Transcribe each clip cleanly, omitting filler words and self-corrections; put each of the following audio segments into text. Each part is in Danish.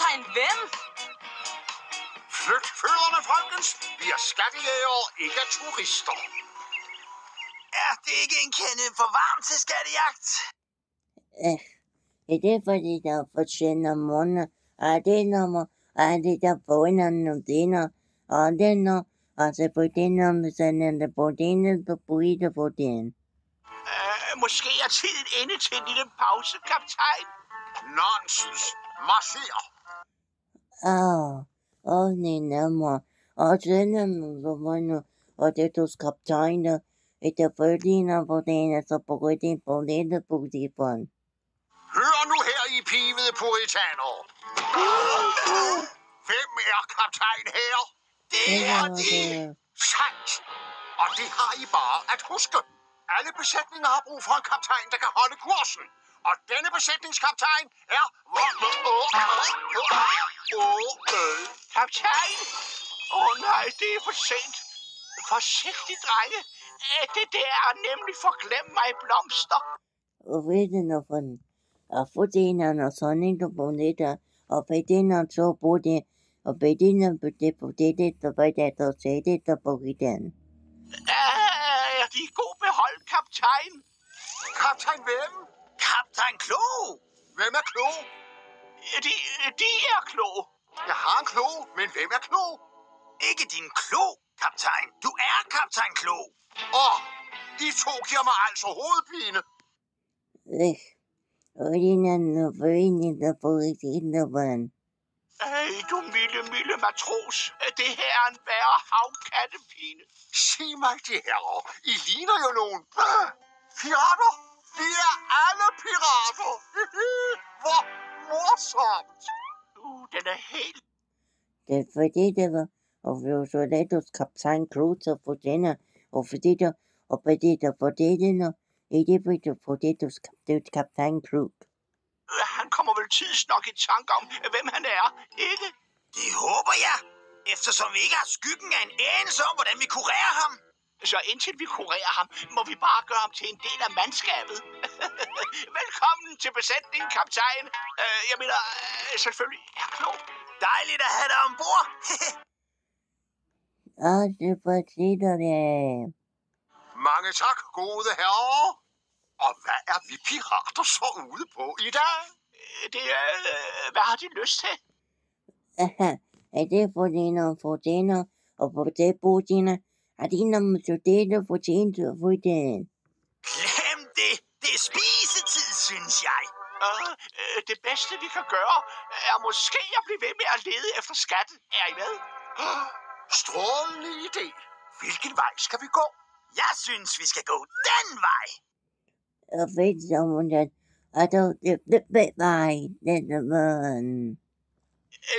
Kaptajn hvem? Flyt fødderne, folkens. Vi er skattejægere, ikke turister. Er det ikke en kende for varmt til skattejagt? Er det fordi, der fortjener måneder? Er det nummer? Er det der fornder nogle diner? Og det nu? Altså på det nummer, så er det på dine, på det på den. Måske er tiden inde til en lille pause, kaptajn. Nonsens. Marcher. Nej, nummer. Og sådan nu, og det er kaptajner. Det er forligner på den, så på den på det på den. Hør nu her, I pivede puritaner. Hvem er kaptajn her? Det er de. Sandt. Og det har I bare at huske. Alle besætninger har brug for en kaptajn, der kan holde kursen. Og denne besætningskaptajn er... Kaptajn? Nej, det er for sent. Forsigtig, drenge. Det der er nemlig forglem mig blomster. Og ved du nu for den? Og for den og sådan en, du på det der. Og på den og så på det. Og på den og på det, og på det, der sagde det, der på den. Er de i god behold, kaptajn? Kaptajn hvem? Kaptajn Klo. Hvem er Klo? De er Klo. Jeg har en Klo, men hvem er Klo? Ikke din Klo, kaptajn. Du er kaptajn Klo. De to giver mig altså hovedpine. Og den er forening, der på den. Du milde matros. Det her er en værre havkattepine. Sig mig, de herrer. I ligner jo nogen. Pirater. Vi er alle pirater. Hvor morsomt. Den er helt... Det er fordi, det var, og vi var så let hos kaptajn Kruz og for den, og fordi der, og fordi der for det, i det for det hos kaptajn Kruz. Han kommer vel tidsnok i tanke om, hvem han er, ikke? Det håber jeg, eftersom vi ikke har skyggen af en anelse om, hvordan vi kurerer ham. Så indtil vi kurerer ham, må vi bare gøre ham til en del af mandskabet. Velkommen til besætningen, kaptajn. Jeg mener, selvfølgelig er Klo. Dejligt at have dig ombord. Det fortæller det. Mange tak, gode herrer. Og hvad er vi pirater så ude på i dag? Hvad har de lyst til? Er det for den, og for det på den, er det nummer så det, der fortjener for den. Glem det. Det er spisetid, synes jeg. Det bedste, vi kan gøre, er måske at blive ved med at lede efter skatten. Er I med? Strålende idé. Hvilken vej skal vi gå? Jeg synes, vi skal gå den vej. Og ved someone I don't the vej, den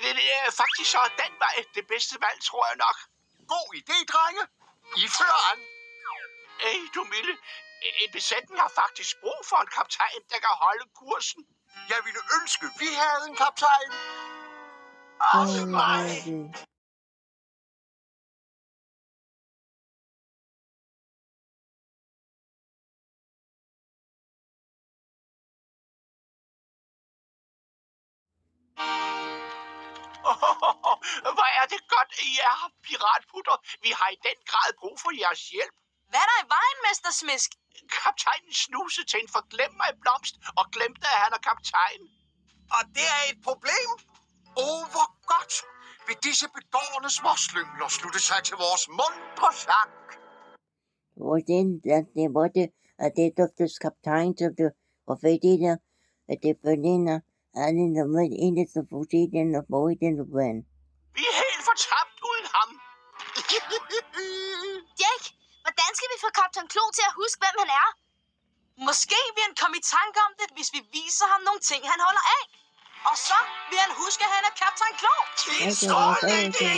Det er faktisk så den vej det bedste valg, tror jeg nok. God idé, drenge. I fører an. Du milde. En besætning har faktisk brug for en kaptajn, der kan holde kursen. Jeg ville ønske, vi havde en kaptajn. Også mig. Hvor er det godt, I er her, piratputter. Vi har i den grad brug for jeres hjælp. Hvad er der i vejen, Mester Smisk? Kaptajnen snusede til en forglem mig blomst og glemte, at han er kaptajn. Og det er et problem. Hvor godt vil disse bedårende småslyngler slutte sig til vores mundre sang. Hvordan det var det, at det duftes kaptajn, så det var fordi der, at det forlinder alle nummer inde til fotiden og på den vand. Vi er helt fortabt uden ham. Jack, hvordan skal vi få kaptajn Klo til at huske, hvem han er? Måske vil han komme i tanke om det, hvis vi viser ham nogle ting, han holder af. Og så vil han huske, at han er kaptajn Klo. Det er en strålende idé.